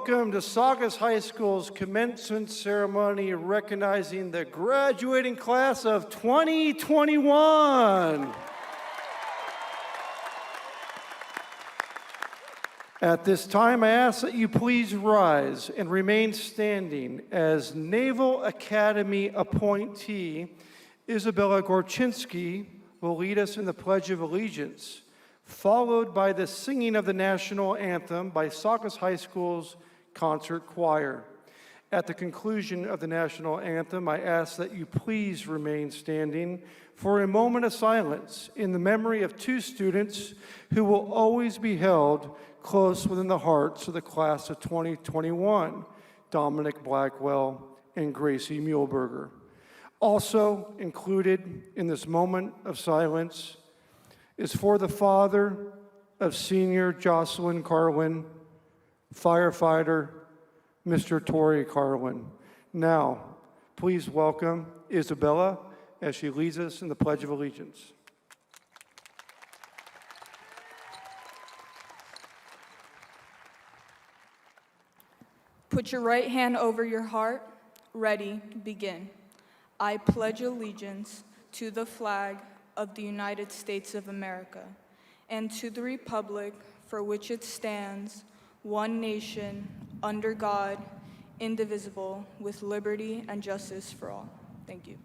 welcome to Saugus High School's commencement ceremony recognizing the graduating class of 2021. At this time, I ask that you please rise and remain standing as Naval Academy appointee Isabella Gorczynski will lead us in the Pledge of Allegiance, followed by the singing of the national anthem by Saugus High School's concert choir. At the conclusion of the national anthem, I ask that you please remain standing for a moment of silence in the memory of two students who will always be held close within the hearts of the class of 2021, Dominic Blackwell and Gracie Muehlberger. Also included in this moment of silence is for the father of senior Jocelyn Carlin, firefighter Mr. Torrey Carlin. Now, please welcome Isabella as she leads us in the Pledge of Allegiance. Put your right hand over your heart. Ready, begin. I pledge allegiance to the flag of the United States of America and to the republic for which it stands, one nation, under God, indivisible, with liberty and justice for all. Thank you.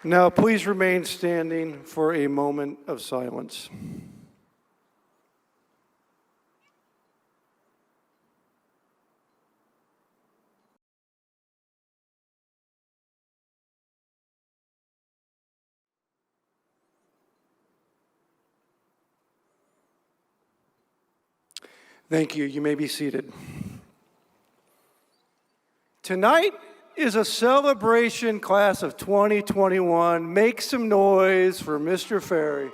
Now, please remain standing for a moment of silence. Thank you. You may be seated. Tonight is a celebration class of 2021. Make some noise for Mr. Ferry.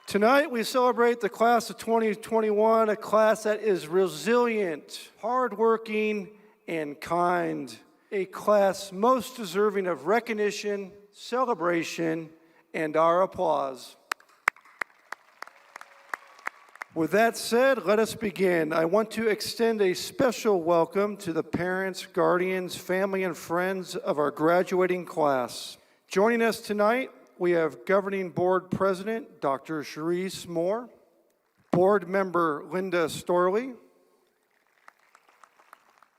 Tonight we celebrate the class of 2021, a class that is resilient, hardworking, and kind. A class most deserving of recognition, celebration, and our applause. With that said, let us begin. I want to extend a special welcome to the parents, guardians, family, and friends of our graduating class. Joining us tonight, we have Governing Board President, Dr. Cherise Moore, Board Member Linda Storley,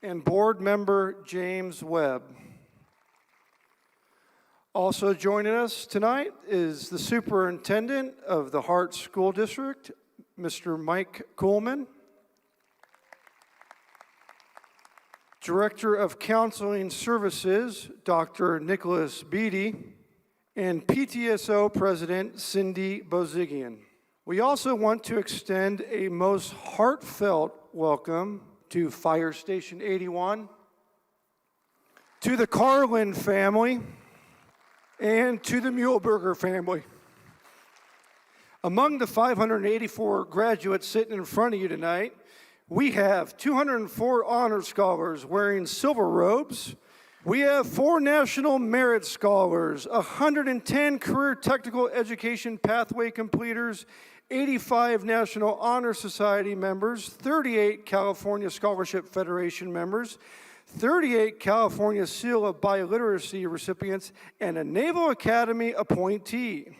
and Board Member James Webb. Also joining us tonight is the superintendent of the Hart School District, Mr. Mike Coleman. Director of Counseling Services, Dr. Nicholas Beatty, and PTSO President Cindy Bozigian. We also want to extend a most heartfelt welcome to Fire Station 81, to the Carlin family, and to the Muehlberger family. Among the 584 graduates sitting in front of you tonight, we have 204 honor scholars wearing silver robes. We have 4 National Merit Scholars, 110 Career Technical Education Pathway completers, 85 National Honor Society members, 38 California Scholarship Federation members, 38 California Seal of Biliteracy recipients, and a Naval Academy appointee.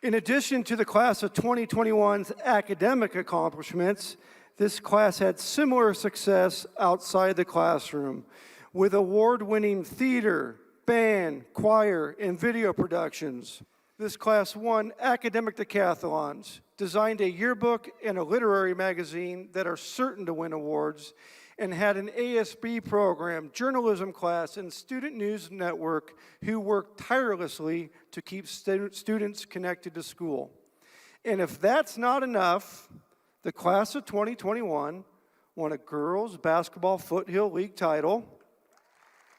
In addition to the class of 2021's academic accomplishments, this class had similar success outside the classroom, with award-winning theater, band, choir, and video productions. This class won academic decathlons, designed a yearbook and a literary magazine that are certain to win awards, and had an ASB program, journalism class, and student news network who worked tirelessly to keep students connected to school. And if that's not enough, the class of 2021 won a girls' basketball foothill league title,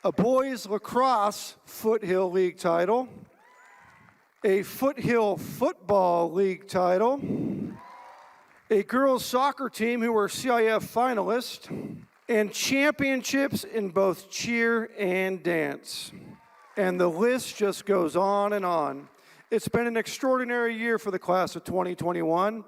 a boys' lacrosse foothill league title, a foothill football league title, a girls' soccer team who were CIF finalists, and championships in both cheer and dance. And the list just goes on and on. It's been an extraordinary year for the class of 2021.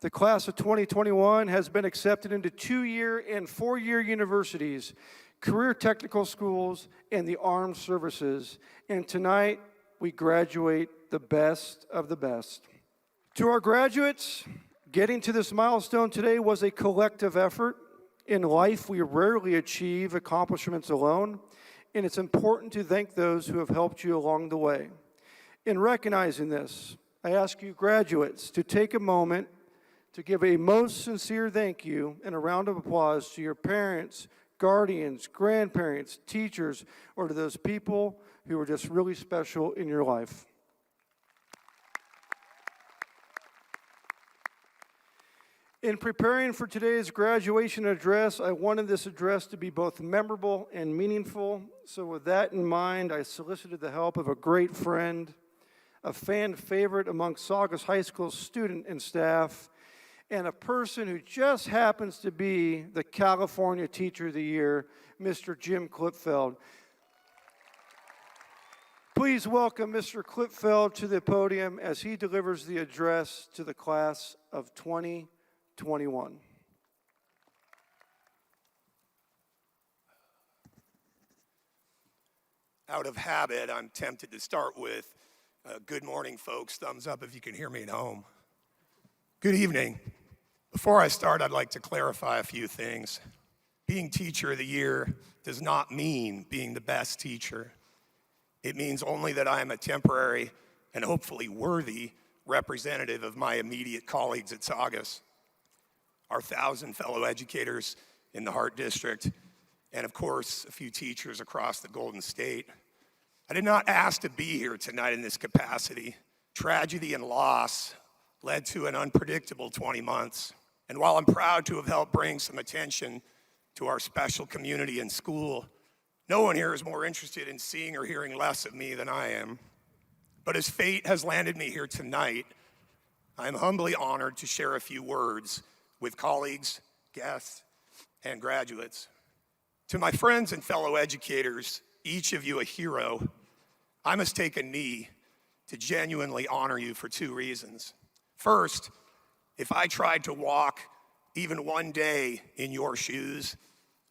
The class of 2021 has been accepted into 2-year and 4-year universities, career technical schools, and the armed services. And tonight, we graduate the best of the best. To our graduates, getting to this milestone today was a collective effort. In life, we rarely achieve accomplishments alone, and it's important to thank those who have helped you along the way. In recognizing this, I ask you graduates to take a moment to give a most sincere thank you and a round of applause to your parents, guardians, grandparents, teachers, or to those people who were just really special in your life. In preparing for today's graduation address, I wanted this address to be both memorable and meaningful. So with that in mind, I solicited the help of a great friend, a fan favorite among Saugus High School student and staff, and a person who just happens to be the California Teacher of the Year, Mr. Jim Klipfeld. Please welcome Mr. Klipfeld to the podium as he delivers the address to the class of 2021. Out of habit, I'm tempted to start with, good morning, folks. Thumbs up if you can hear me at home. Good evening. Before I start, I'd like to clarify a few things. Being Teacher of the Year does not mean being the best teacher. It means only that I am a temporary and hopefully worthy representative of my immediate colleagues at Saugus, our 1,000 fellow educators in the Hart District, and of course, a few teachers across the Golden State. I did not ask to be here tonight in this capacity. Tragedy and loss led to an unpredictable 20 months. And while I'm proud to have helped bring some attention to our special community and school, no one here is more interested in seeing or hearing less of me than I am. But as fate has landed me here tonight, I am humbly honored to share a few words with colleagues, guests, and graduates. To my friends and fellow educators, each of you a hero, I must take a knee to genuinely honor you for 2 reasons. First, if I tried to walk even one day in your shoes,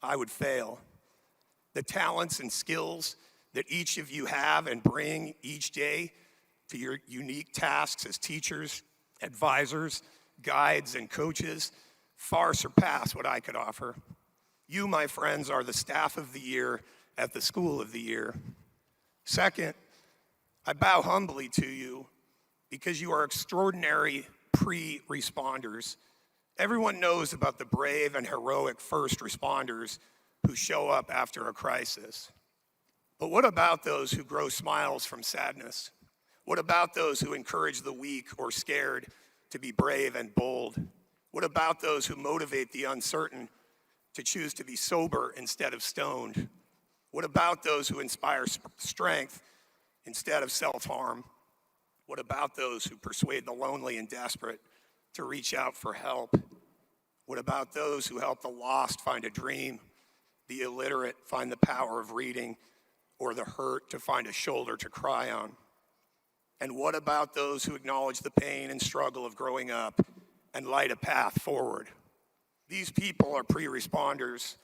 I would fail. The talents and skills that each of you have and bring each day to your unique tasks as teachers, advisors, guides, and coaches far surpass what I could offer. You, my friends, are the staff of the year at the School of the Year. Second, I bow humbly to you because you are extraordinary pre-responders. Everyone knows about the brave and heroic first responders who show up after a crisis. But what about those who grow smiles from sadness? What about those who encourage the weak or scared to be brave and bold? What about those who motivate the uncertain to choose to be sober instead of stoned? What about those who inspire strength instead of self-harm? What about those who persuade the lonely and desperate to reach out for help? What about those who help the lost find a dream, the illiterate find the power of reading, or the hurt to find a shoulder to cry on? And what about those who acknowledge the pain and struggle of growing up and light a path forward? These people are pre-responders.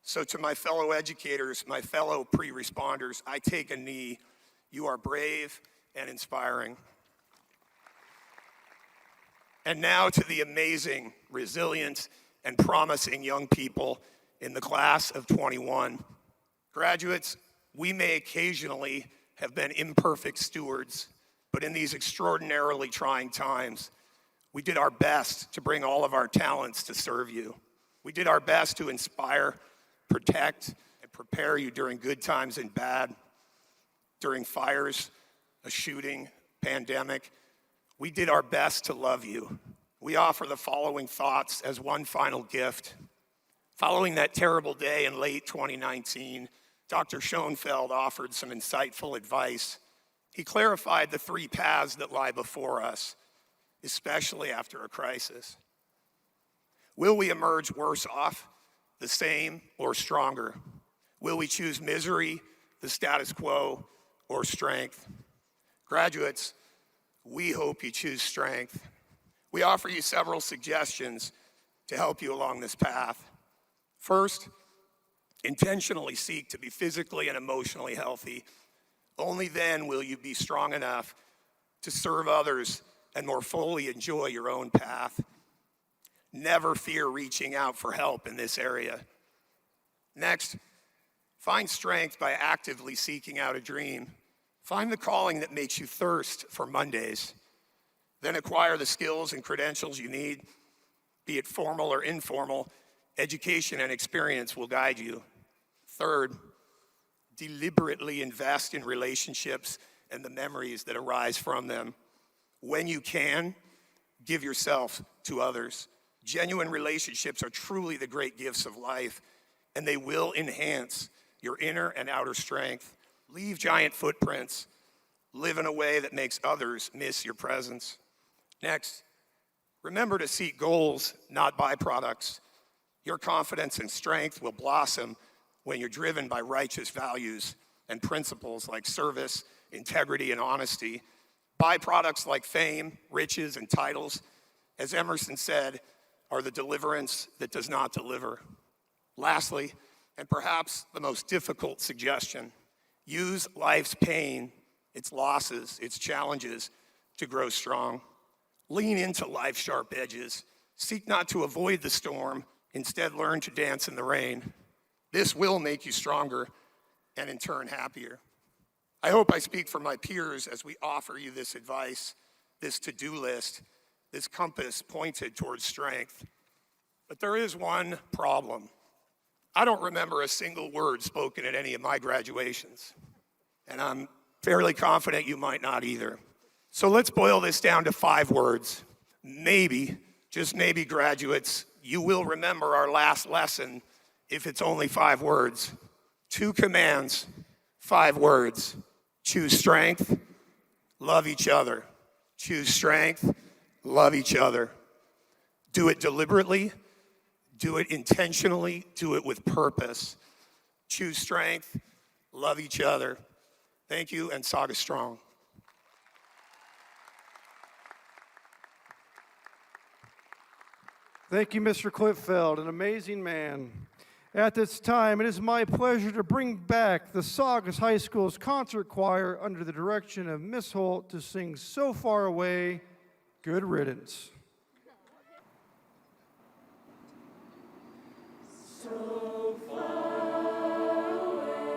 So to my fellow educators, my fellow pre-responders, I take a knee. You are brave and inspiring. And now to the amazing, resilient, and promising young people in the class of 21. Graduates, we may occasionally have been imperfect stewards, but in these extraordinarily trying times, we did our best to bring all of our talents to serve you. We did our best to inspire, protect, and prepare you during good times and bad, during fires, a shooting, pandemic. We did our best to love you. We offer the following thoughts as one final gift. Following that terrible day in late 2019, Dr. Schoenfeld offered some insightful advice. He clarified the three paths that lie before us, especially after a crisis. Will we emerge worse off, the same, or stronger? Will we choose misery, the status quo, or strength? Graduates, we hope you choose strength. We offer you several suggestions to help you along this path. First, intentionally seek to be physically and emotionally healthy. Only then will you be strong enough to serve others and more fully enjoy your own path. Never fear reaching out for help in this area. Next, find strength by actively seeking out a dream. Find the calling that makes you thirst for Mondays. Then acquire the skills and credentials you need, be it formal or informal. Education and experience will guide you. Third, deliberately invest in relationships and the memories that arise from them. When you can, give yourself to others. Genuine relationships are truly the great gifts of life, and they will enhance your inner and outer strength. Leave giant footprints. Live in a way that makes others miss your presence. Next, remember to seek goals, not byproducts. Your confidence and strength will blossom when you're driven by righteous values and principles like service, integrity, and honesty. Byproducts like fame, riches, and titles, as Emerson said, are the deliverance that does not deliver. Lastly, and perhaps the most difficult suggestion, use life's pain, its losses, its challenges to grow strong. Lean into life's sharp edges. Seek not to avoid the storm. Instead, learn to dance in the rain. This will make you stronger and in turn happier. I hope I speak for my peers as we offer you this advice, this to-do list, this compass pointed towards strength. But there is one problem. I don't remember a single word spoken at any of my graduations, and I'm fairly confident you might not either. So let's boil this down to 5 words. Maybe, just maybe, graduates, you will remember our last lesson if it's only 5 words. 2 commands, 5 words. Choose strength, love each other. Choose strength, love each other. Do it deliberately, do it intentionally, do it with purpose. Choose strength, love each other. Thank you, and Saugus strong. Thank you, Mr. Cliffeld, an amazing man. At this time, it is my pleasure to bring back the Saugus High School's concert choir under the direction of Miss Holt to sing So Far Away, Good Riddance. So far away,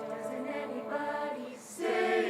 doesn't anybody say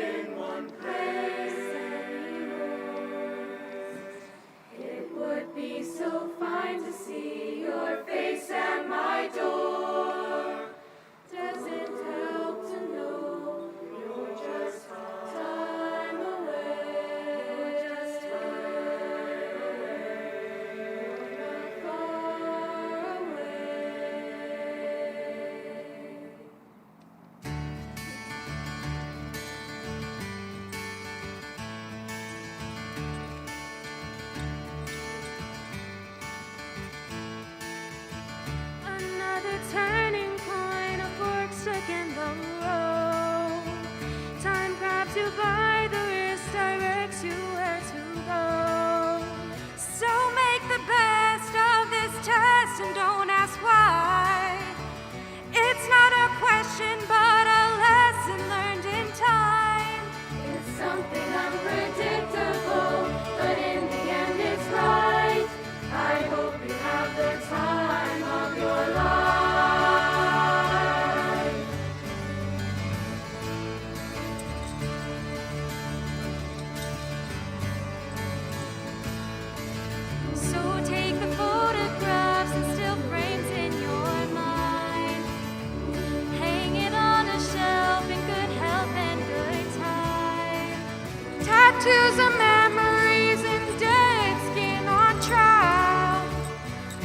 tears and memories and dead skin on trial.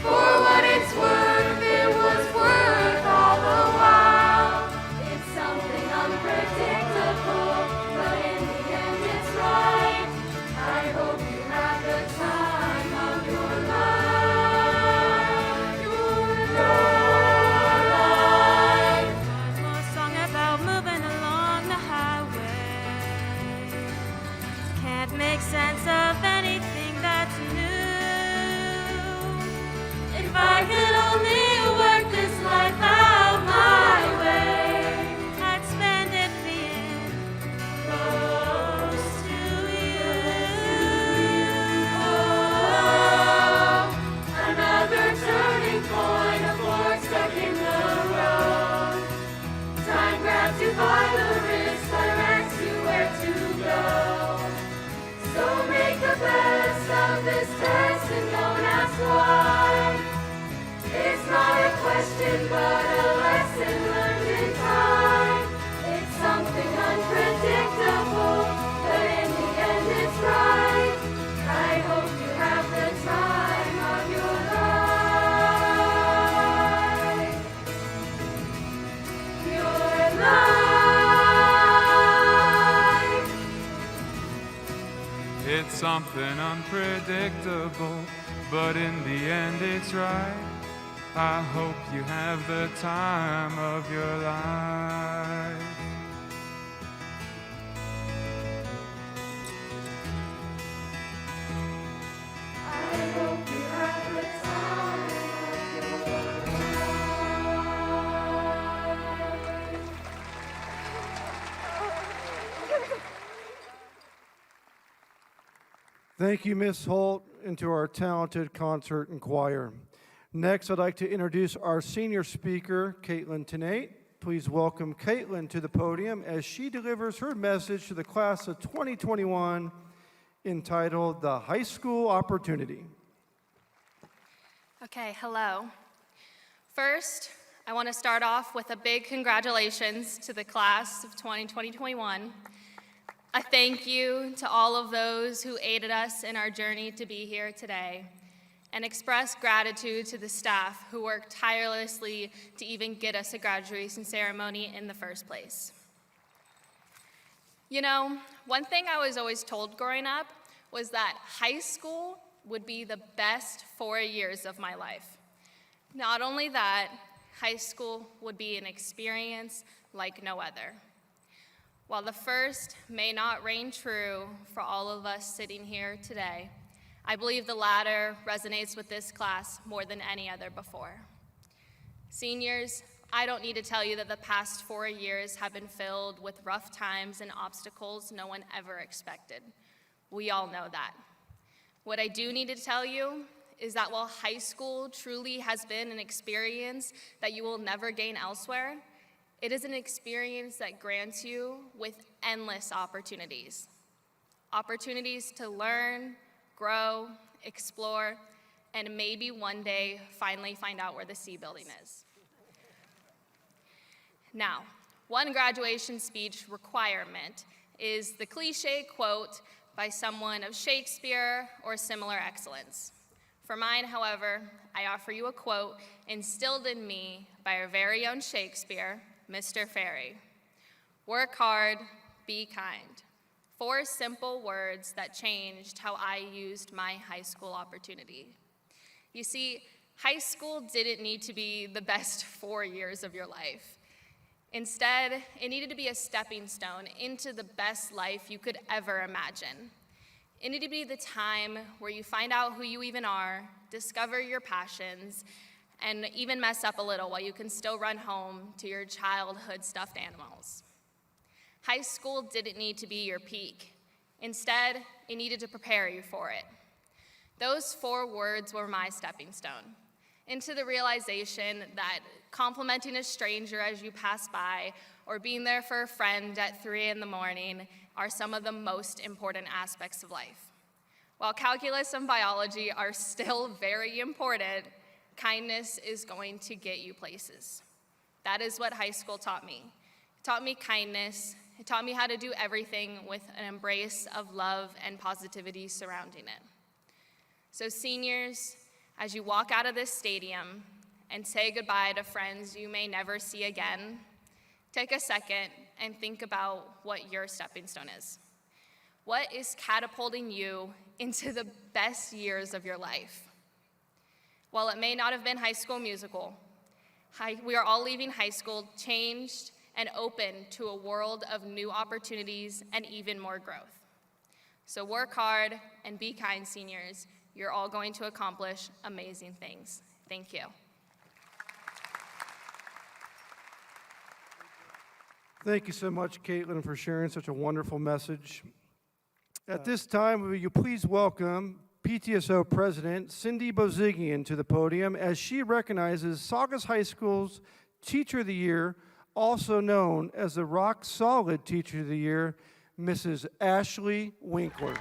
For what it's worth, it was worth all the while. It's something unpredictable, but in the end it's right. I hope you have the time of your life. Your life. A song about moving along the highway. Can't make sense of anything that's new. If I could only work this life out my way, I'd spend it being close to you. Oh, another turning point, a fork stuck in the road. Time grabs you by the wrist, directs you where to go. So make the best of this test and don't ask why. It's not a question, but a lesson learned in time. It's something unpredictable, but in the end it's right. I hope you have the time of your life. Your life. It's something unpredictable, but in the end it's right. I hope you have the time of your life. I hope you have the time of your life. Thank you, Ms. Holt, and to our talented concert and choir. Next, I'd like to introduce our senior speaker, Caitlin Tenate. Please welcome Caitlin to the podium as she delivers her message to the class of 2021 entitled The High School Opportunity. Okay, hello. First, I want to start off with a big congratulations to the class of 2021. A thank you to all of those who aided us in our journey to be here today, and express gratitude to the staff who worked tirelessly to even get us a graduation ceremony in the first place. You know, one thing I was always told growing up was that high school would be the best 4 years of my life. Not only that, high school would be an experience like no other. While the first may not reign true for all of us sitting here today, I believe the latter resonates with this class more than any other before. Seniors, I don't need to tell you that the past 4 years have been filled with rough times and obstacles no one ever expected. We all know that. What I do need to tell you is that while high school truly has been an experience that you will never gain elsewhere, it is an experience that grants you with endless opportunities. Opportunities to learn, grow, explore, and maybe one day finally find out where the C building is. Now, one graduation speech requirement is the cliche quote by someone of Shakespeare or similar excellence. For mine, however, I offer you a quote instilled in me by our very own Shakespeare, Mr. Ferry. Work hard, be kind. 4 simple words that changed how I used my high school opportunity. You see, high school didn't need to be the best 4 years of your life. Instead, it needed to be a stepping stone into the best life you could ever imagine. It needed to be the time where you find out who you even are, discover your passions, and even mess up a little while you can still run home to your childhood stuffed animals. High school didn't need to be your peak. Instead, it needed to prepare you for it. Those 4 words were my stepping stone into the realization that complimenting a stranger as you pass by or being there for a friend at 3 in the morning are some of the most important aspects of life. While calculus and biology are still very important, kindness is going to get you places. That is what high school taught me. It taught me kindness, It taught me how to do everything with an embrace of love and positivity surrounding it. So seniors, as you walk out of this stadium and say goodbye to friends you may never see again, take a second and think about what your stepping stone is. What is catapulting you into the best years of your life? While it may not have been High School Musical, we are all leaving high school changed and open to a world of new opportunities and even more growth. So work hard and be kind, seniors. You're all going to accomplish amazing things. Thank you. Thank you so much, Caitlin, for sharing such a wonderful message. At this time, will you please welcome PTSO President Cindy Bozigian to the podium as she recognizes Saugus High School's Teacher of the Year, also known as the Rock Solid Teacher of the Year, Mrs. Ashley Winkler.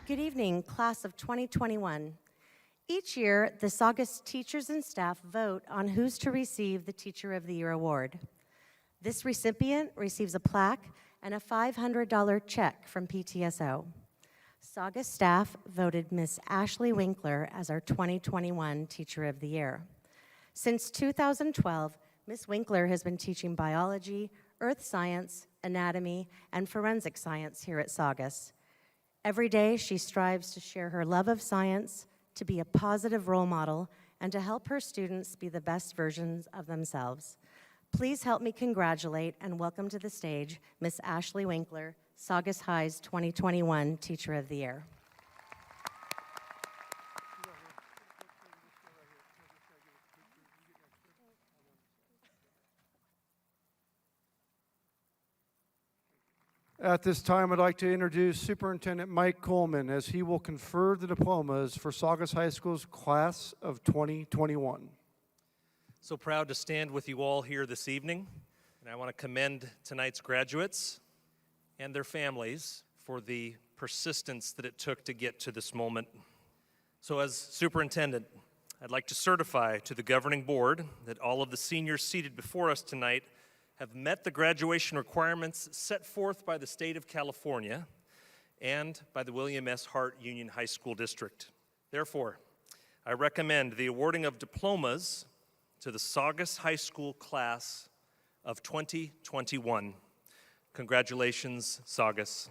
Good evening, class of 2021. Each year, the Saugus teachers and staff vote on who's to receive the Teacher of the Year award. This recipient receives a plaque and a $500 check from PTSO. Saugus staff voted Miss Ashley Winkler as our 2021 Teacher of the Year. Since 2012, Miss Winkler has been teaching biology, earth science, anatomy, and forensic science here at Saugus. Every day, she strives to share her love of science, to be a positive role model, and to help her students be the best versions of themselves. Please help me congratulate and welcome to the stage Miss Ashley Winkler, Saugus High's 2021 Teacher of the Year. At this time, I'd like to introduce Superintendent Mike Coleman as he will confer the diplomas for Saugus High School's class of 2021. So proud to stand with you all here this evening, and I want to commend tonight's graduates and their families for the persistence that it took to get to this moment. So as superintendent, I'd like to certify to the governing board that all of the seniors seated before us tonight have met the graduation requirements set forth by the state of California and by the William S. Hart Union High School District. Therefore, I recommend the awarding of diplomas to the Saugus High School class of 2021. Congratulations, Saugus.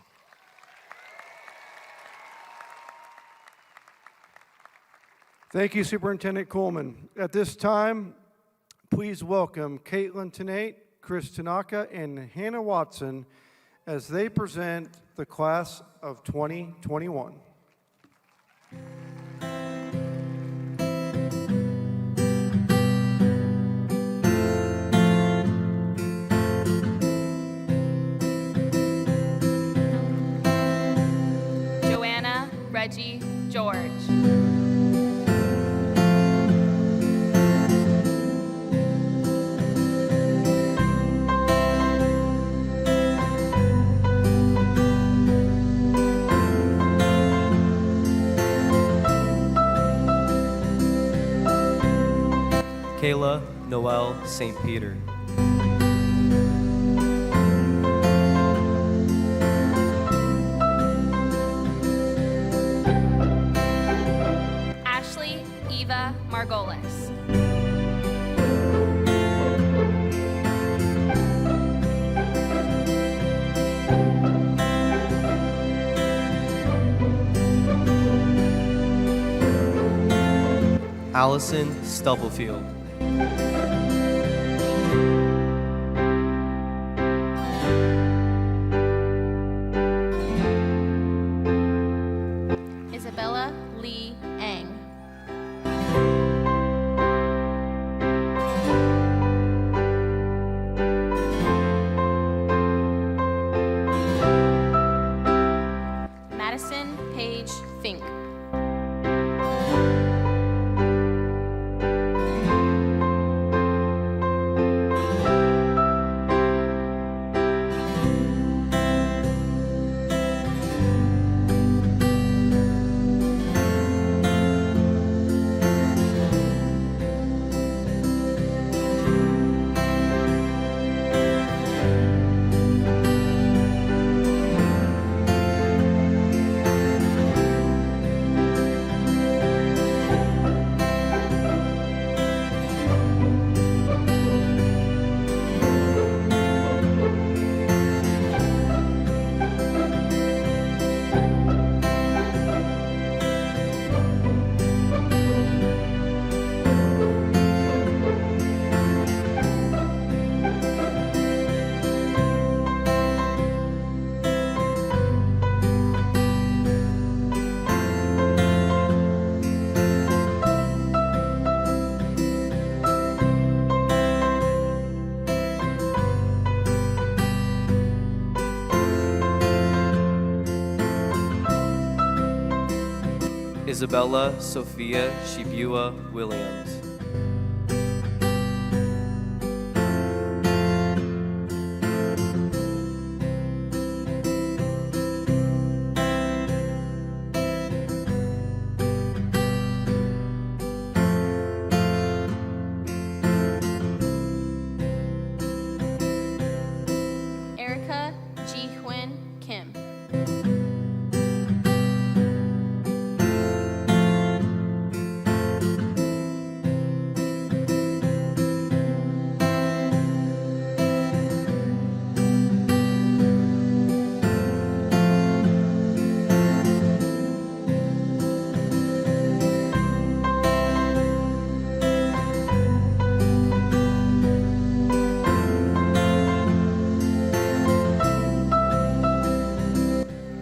Thank you, Superintendent Coleman. At this time, please welcome Caitlin Tenate, Chris Tanaka, and Hannah Watson as they present the class of 2021. Joanna Reggie George. Kayla Noel St. Peter. Ashley Eva Margolis. Allison Stubblefield. Isabella Lee Eng. Madison Paige Fink. Isabella Sophia Shibua Williams. Erica Ji-Hwin Kim.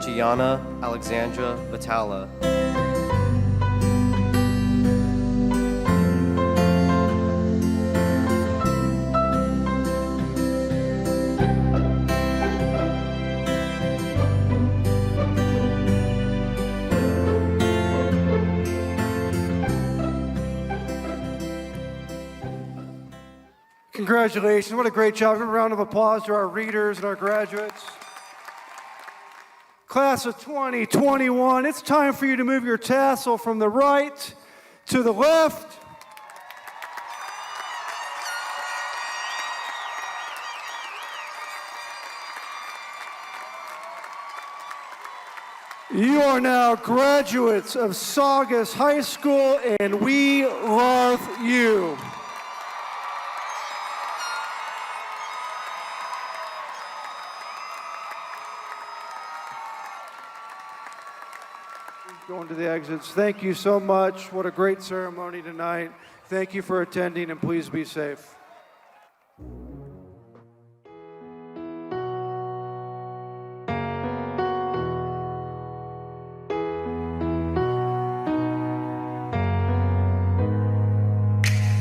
Gianna Alexandra Vitala. Congratulations. What a great job. Give a round of applause to our readers and our graduates. Class of 2021, it's time for you to move your tassel from the right to the left. You are now graduates of Saugus High School, and we love you. Going to the exits. Thank you so much. What a great ceremony tonight. Thank you for attending, and please be safe.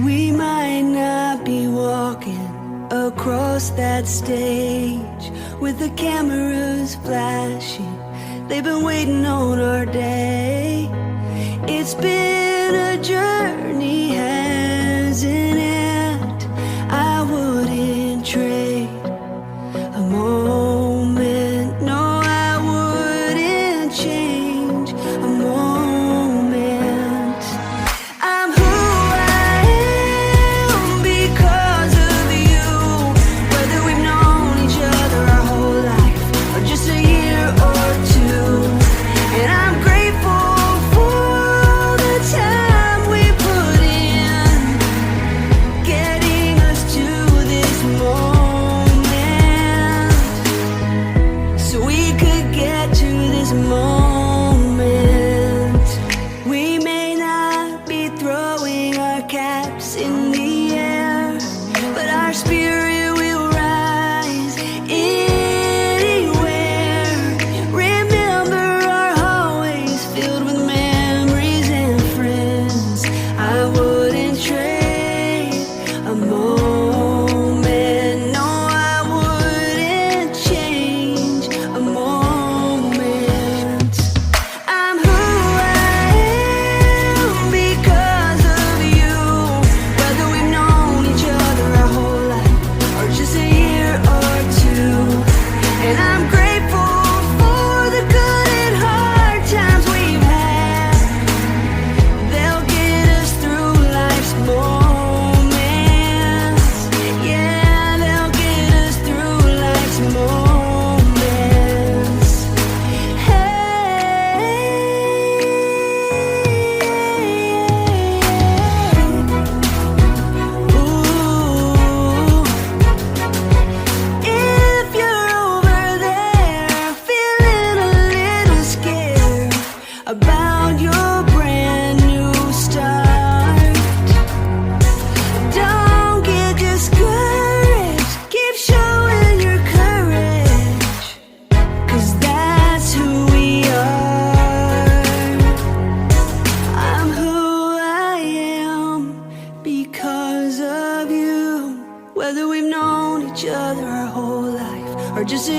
We might not be walking across that stage with the cameras flashing. They've been waiting on our day. It's been a journey, hasn't it? I wouldn't trade a moment. No, I wouldn't change a moment. I'm who I am because of you. Whether we've known each other our whole life or just a year or two. And I'm grateful for the time we put in, getting us to this moment, so we could get to this moment. We may not be throwing our caps in the air, but our spirit will rise anywhere. Remember our hallways filled with memories and friends. I wouldn't trade a moment. No, I wouldn't change a moment. I'm who I am because of you. Whether we've known each other our whole life or just a year or two. And I'm grateful for the good and hard times we've had. They'll get us through life's moments. Yeah, they'll get us through life's moments. Hey, ooh. If you're over there feeling a little scared about your brand new start, don't get discouraged. Keep showing your courage, 'cause that's who we are. I'm who I am because of you. Whether we've known each other our whole life or just a